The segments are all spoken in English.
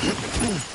Hey!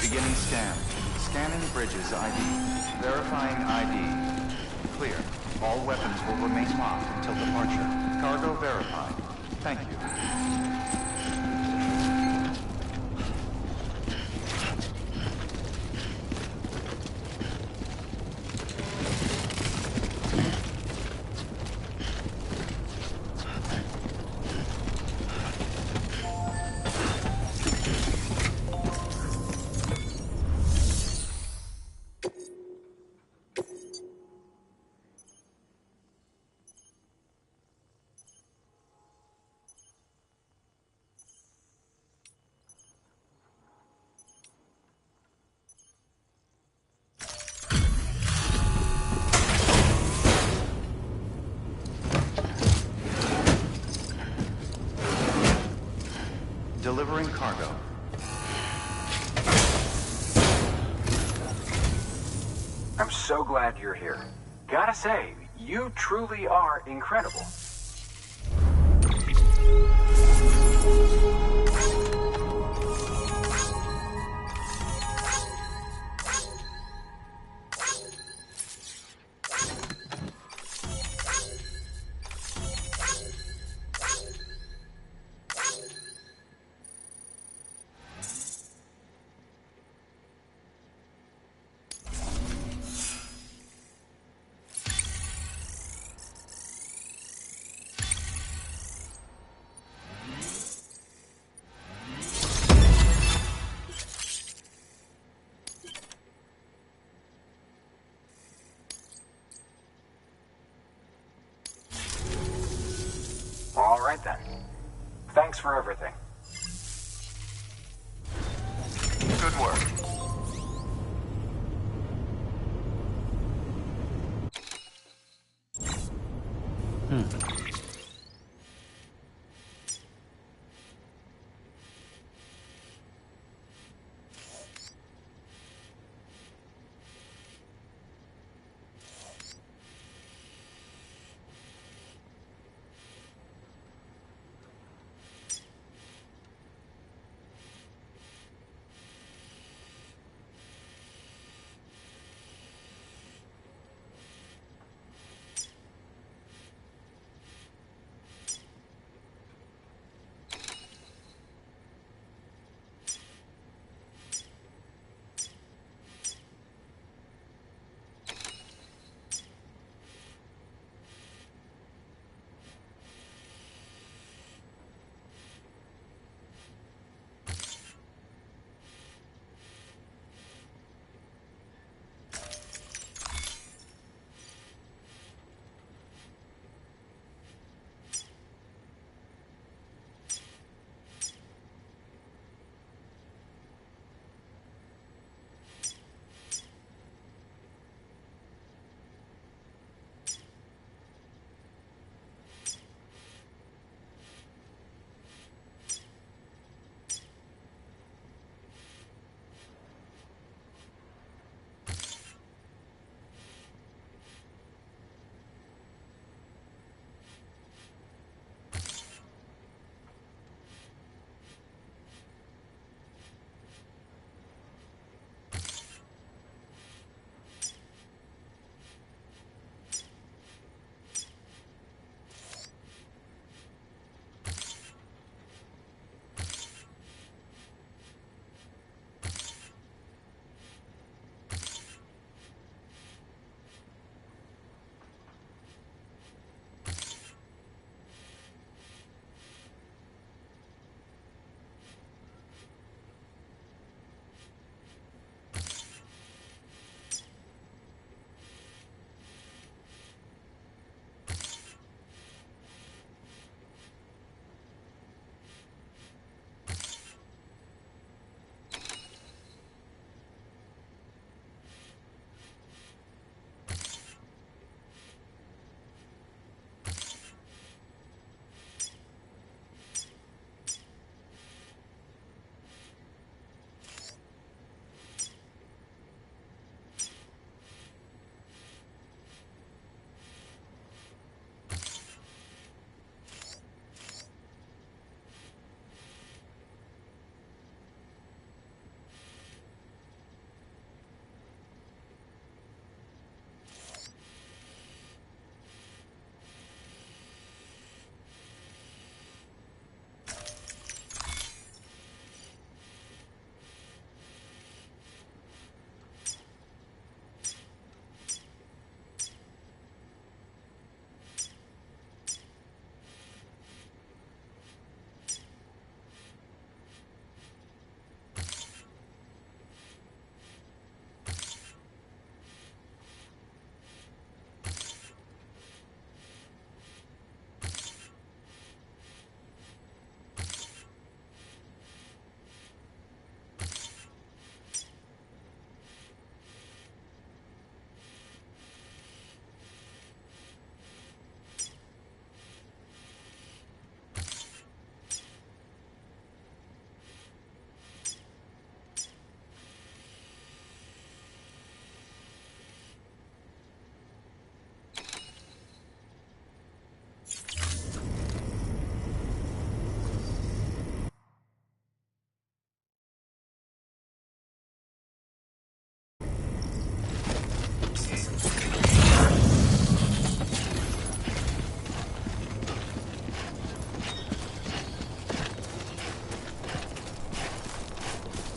Beginning scan. Scanning bridges ID. Verifying ID. Clear. All weapons will remain locked until departure. Cargo verified. Thank you. Delivering cargo. I'm so glad you're here. Gotta say, you truly are incredible. All right then. Thanks for everything. Good work.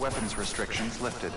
Weapons restrictions lifted.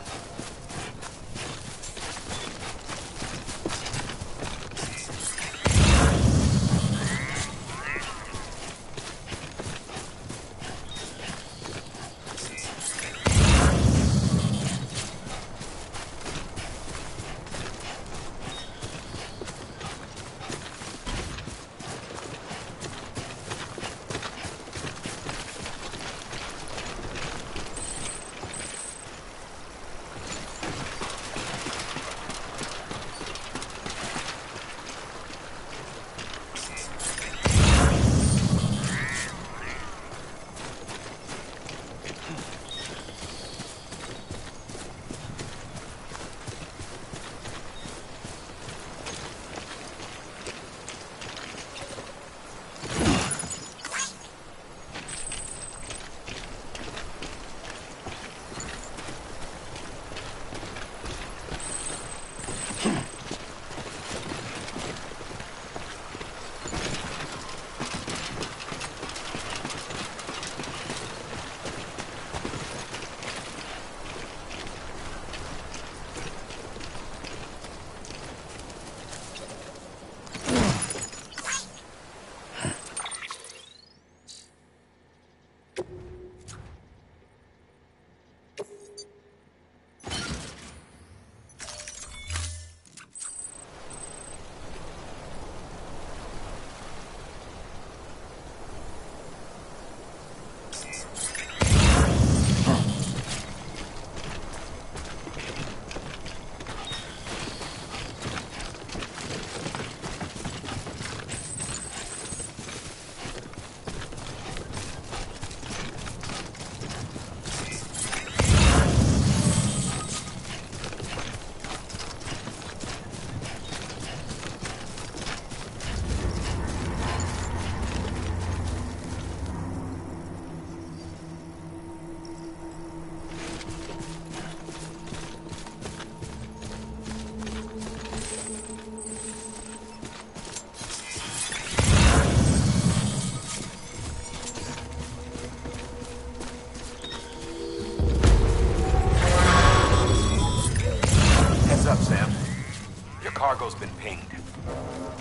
Cargo's been pinged.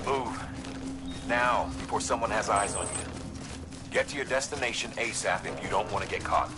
Move. Now, before someone has eyes on you. Get to your destination ASAP if you don't want to get caught.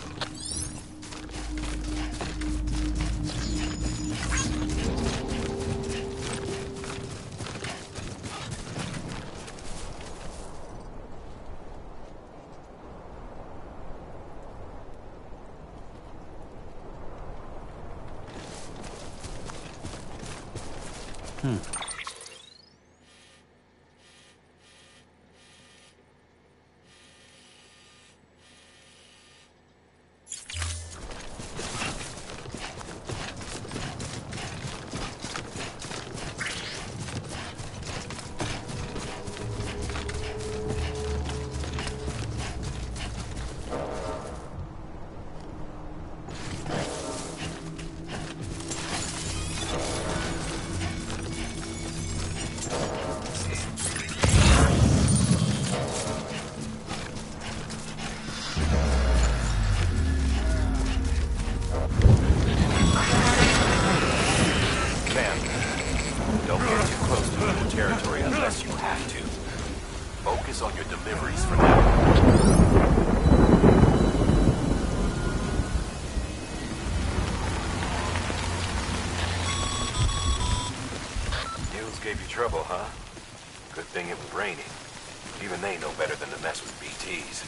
Don't get too close to enemy territory unless you have to. Focus on your deliveries for now. Mules gave you trouble, huh? Good thing it was raining. Even they know better than to mess with BTs.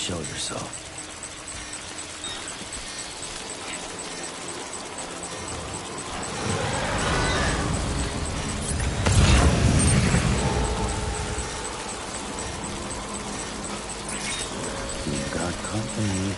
Show yourself. You got company.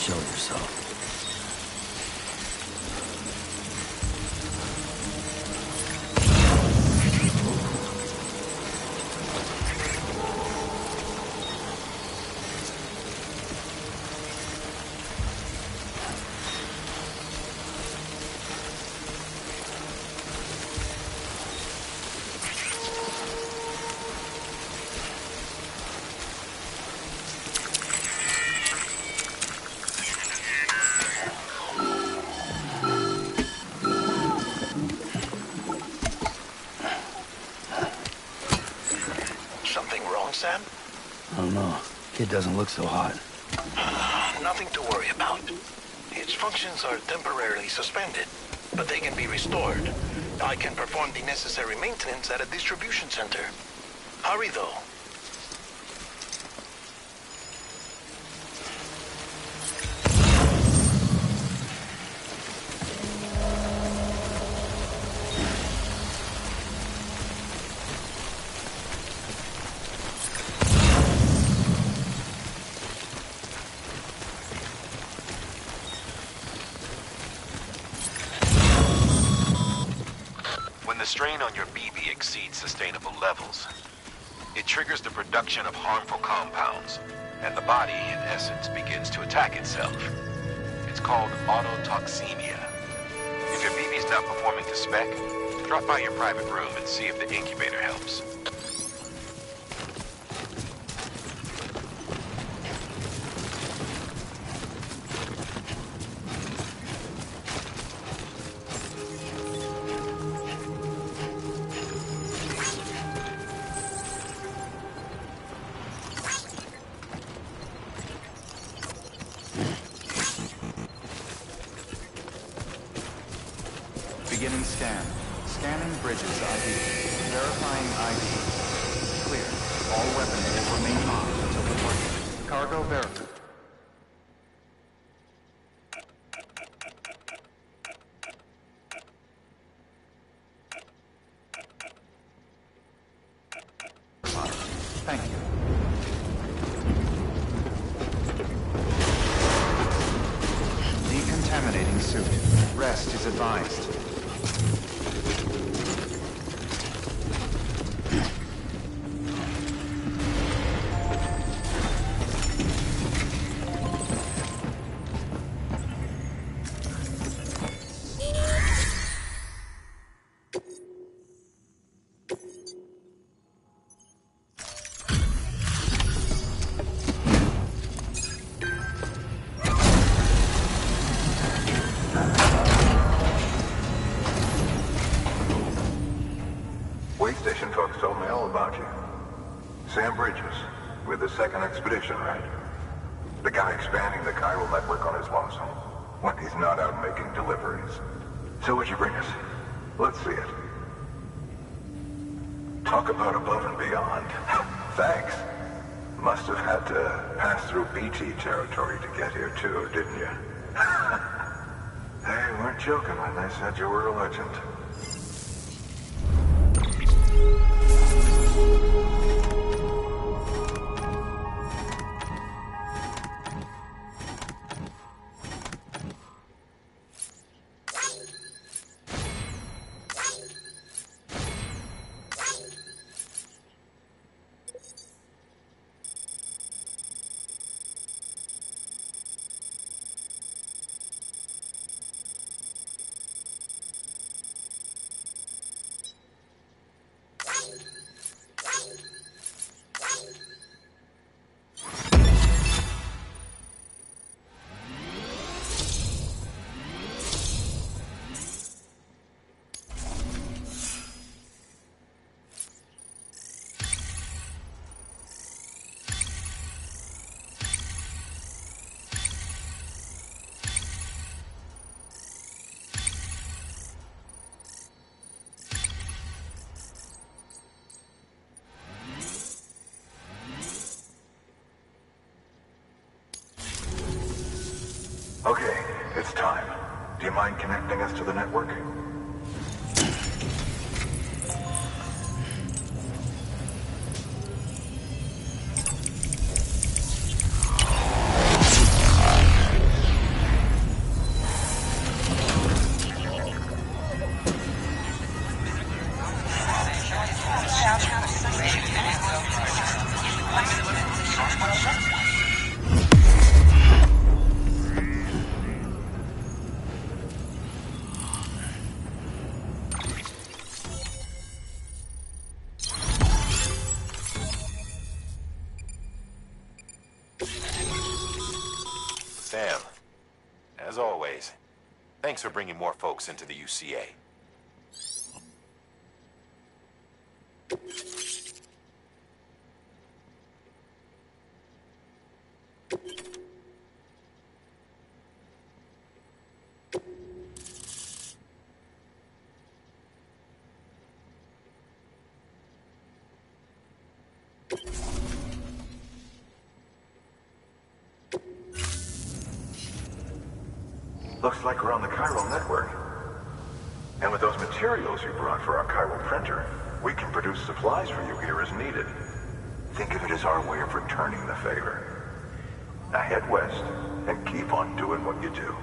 Show yourself. Something wrong, Sam? I don't know. Kid doesn't look so hot. Nothing to worry about. Its functions are temporarily suspended, but they can be restored. I can perform the necessary maintenance at a distribution center. Hurry, though. When the strain on your BB exceeds sustainable levels, it triggers the production of harmful compounds, and the body, in essence, begins to attack itself. It's called autotoxemia. If your BB's not performing to spec, drop by your private room and see if the incubator helps. Beginning scan. Scanning bridges ID. Verifying ID. Clear. All weapons will remain locked until departure. Cargo verified. Thank you. Decontaminating suit. Rest is advised. Station folks told me all about you. Sam Bridges, with the second expedition, right? The guy expanding the chiral network on his lonesome, when he's not out making deliveries. So what'd you bring us? Let's see it. Talk about above and beyond. thanks. Must have had to pass through BT territory to get here too, didn't you? They weren't joking when they said you were a legend. Okay, it's time. Do you mind connecting us to the network? Sam, as always, thanks for bringing more folks into the UCA. Looks like we're on the chiral network. And with those materials you brought for our chiral printer, we can produce supplies for you here as needed. Think of it as our way of returning the favor. Now head west and keep on doing what you do.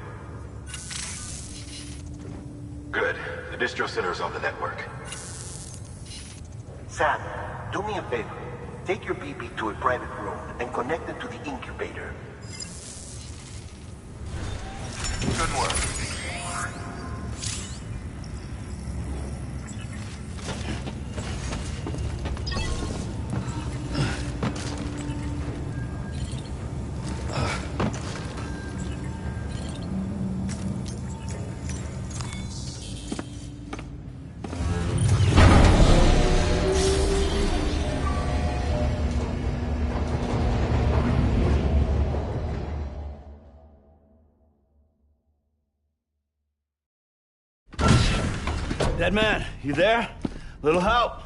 Good. The distro center is on the network. Sam, do me a favor. Take your BB to a private room and connect it to the incubator. Good work. Dead man, you there? Little help?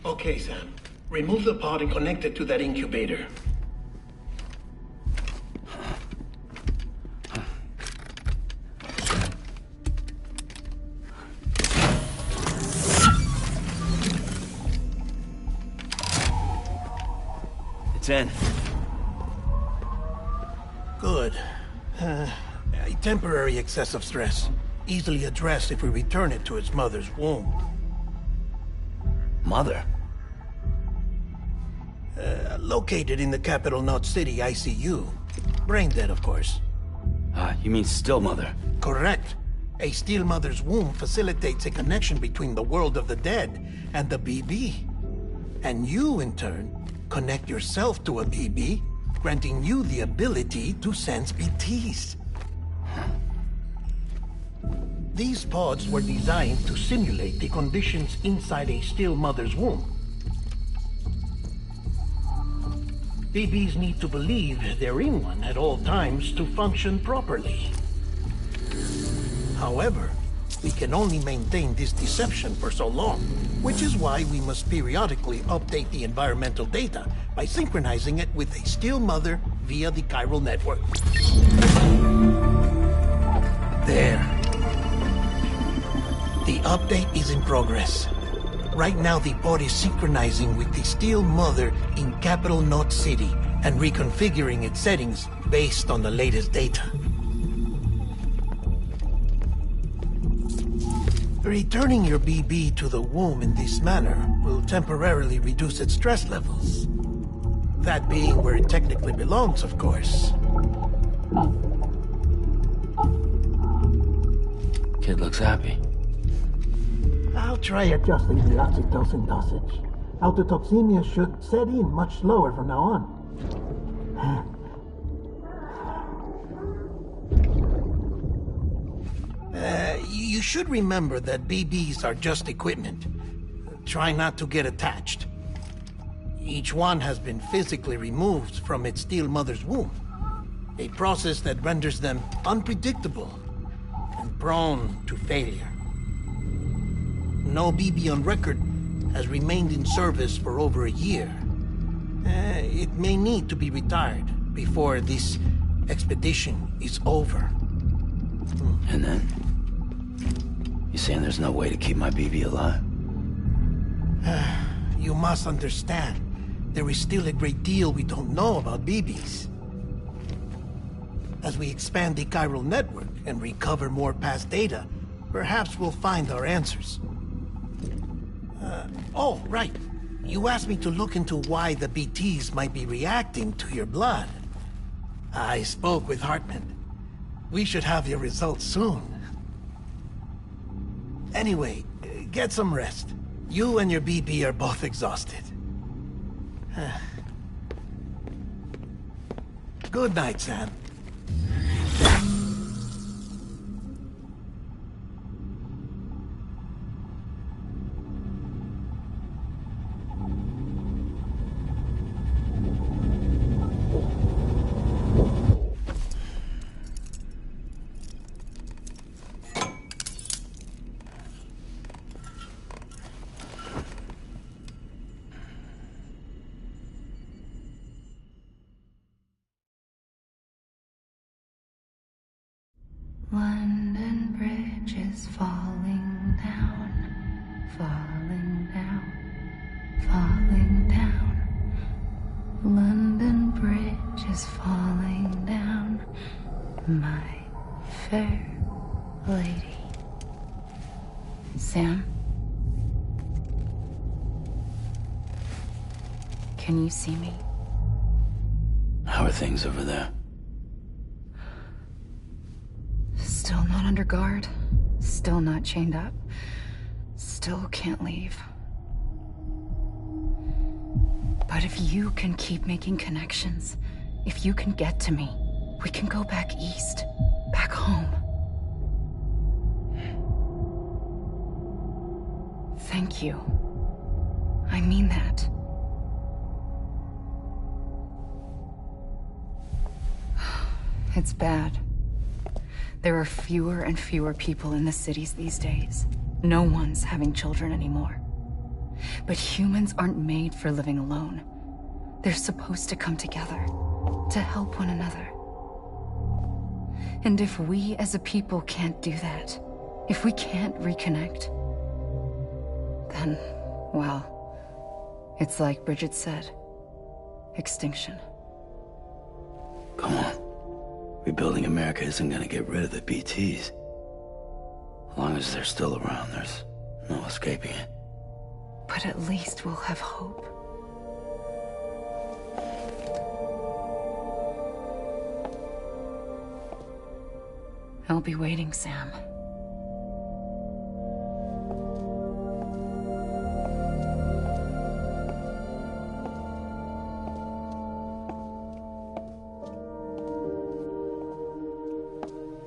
Okay, Sam. Remove the pod and connect it to that incubator. It's in. Good. A temporary excessive stress. Easily addressed if we return it to its mother's womb. Mother? Located in the capital Knot City ICU. Brain dead, of course. You mean still mother? Correct. A still mother's womb facilitates a connection between the world of the dead and the BB. And you, in turn, connect yourself to a BB, granting you the ability to sense BTs. These pods were designed to simulate the conditions inside a still mother's womb. BBs need to believe they're in one at all times to function properly. However, We can only maintain this deception for so long, which is why we must periodically update the environmental data by synchronizing it with a Steel Mother via the chiral network. There. The update is in progress. Right now, the pod is synchronizing with the Steel Mother in Capital Knot City and reconfiguring its settings based on the latest data. Returning your BB to the womb in this manner will temporarily reduce its stress levels. That being where it technically belongs, of course. Kid looks happy. I'll try adjusting the oxytocin dosage. Autotoxemia should set in much slower from now on. You should remember that BBs are just equipment. Try not to get attached. Each one has been physically removed from its Steel Mother's womb. A process that renders them unpredictable and prone to failure. No BB on record has remained in service for over a year. It may need to be retired before this expedition is over. And then? You saying there's no way to keep my BB alive? You must understand, there is still a great deal we don't know about BBs. As we expand the chiral network and recover more past data, perhaps we'll find our answers. Oh, right. You asked me to look into why the BTs might be reacting to your blood. I spoke with Hartman. We should have your results soon. Anyway, get some rest. You and your BB are both exhausted. Good night, Sam. London Bridge is falling down, falling down, falling down. London Bridge is falling down, my fair lady. Sam? Can you see me? How are things over there? Still not under guard, still not chained up, still can't leave. But if you can keep making connections, if you can get to me, we can go back east, back home. Thank you. I mean that. It's bad. There are fewer and fewer people in the cities these days. No one's having children anymore. But humans aren't made for living alone. They're supposed to come together, to help one another. And if we as a people can't do that, if we can't reconnect, then, well, it's like Bridget said, extinction. Come on. Rebuilding America isn't gonna get rid of the BTs. As long as they're still around, there's no escaping it. But at least we'll have hope. I'll be waiting, Sam.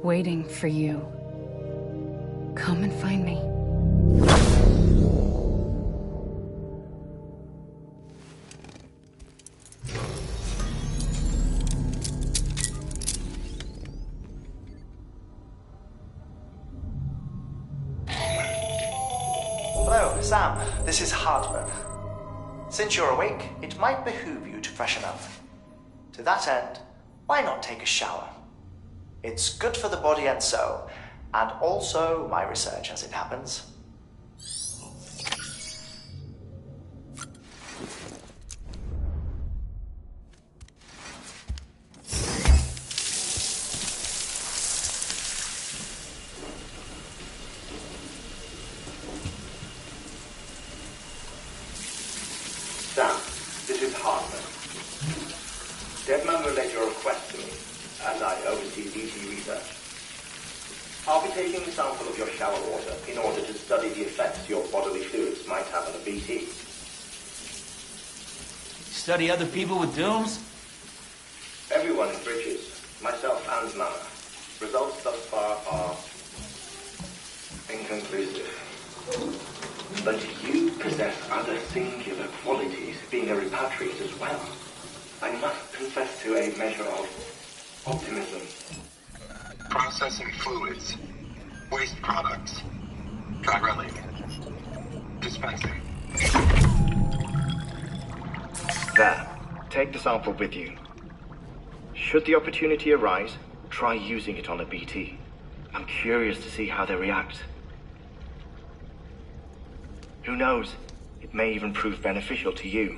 Waiting for you. Come and find me. Sam, this is Hartman. Since you're awake, it might behoove you to freshen up. To that end, why not take a shower? It's good for the body and soul, and also my research as it happens. Sam, this is Hartman. Deadman relayed your request to me, as I oversee BT research. I'll be taking a sample of your shower water in order to study the effects your bodily fluids might have on a BT. Study other people with dooms? Everyone in Bridges, myself and Mama. Results thus far are inconclusive. But you possess other singular qualities, being a repatriate as well. I must confess to a measure of optimism. Processing fluids. Waste products. Drilling. Dispensing. There. Take the sample with you. Should the opportunity arise, try using it on a BT. I'm curious to see how they react. Who knows? It may even prove beneficial to you.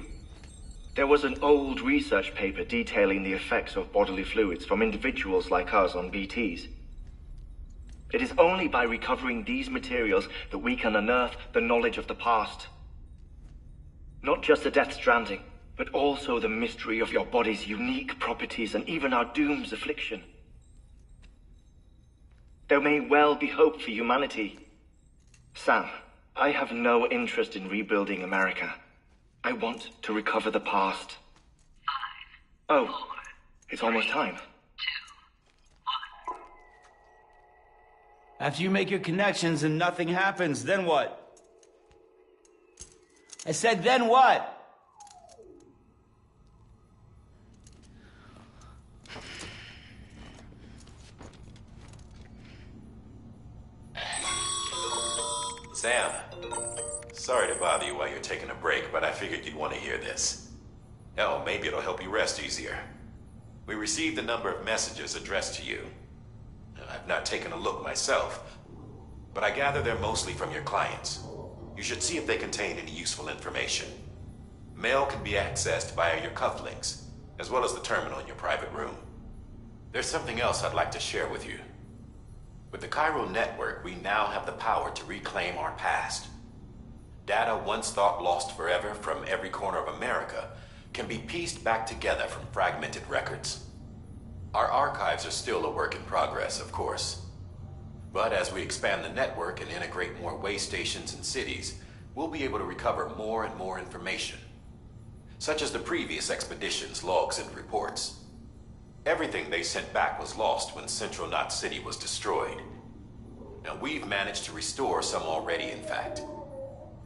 There was an old research paper detailing the effects of bodily fluids from individuals like us on BTs. It is only by recovering these materials that we can unearth the knowledge of the past. Not just the Death Stranding, but also the mystery of your body's unique properties and even our doom's affliction. There may well be hope for humanity. Sam, I have no interest in rebuilding America. I want to recover the past. 5, 4, it's almost time. 2, 1. After you make your connections and nothing happens, then what? I said, then what? Sam, sorry to bother you while you're taking a break, but I figured you'd want to hear this. Hell, maybe it'll help you rest easier. We received a number of messages addressed to you. I've not taken a look myself, but I gather they're mostly from your clients. You should see if they contain any useful information. Mail can be accessed via your cufflinks, as well as the terminal in your private room. There's something else I'd like to share with you. With the Cairo network, we now have the power to reclaim our past. Data once thought lost forever from every corner of America can be pieced back together from fragmented records. Our archives are still a work in progress, of course. But as we expand the network and integrate more way stations and cities, we'll be able to recover more and more information, such as the previous expedition's logs and reports. Everything they sent back was lost when Central Knot City was destroyed. Now, we've managed to restore some already, in fact.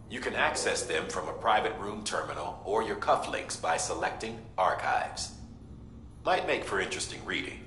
You can access them from a private room terminal or your cufflinks by selecting Archives. Might make for interesting reading.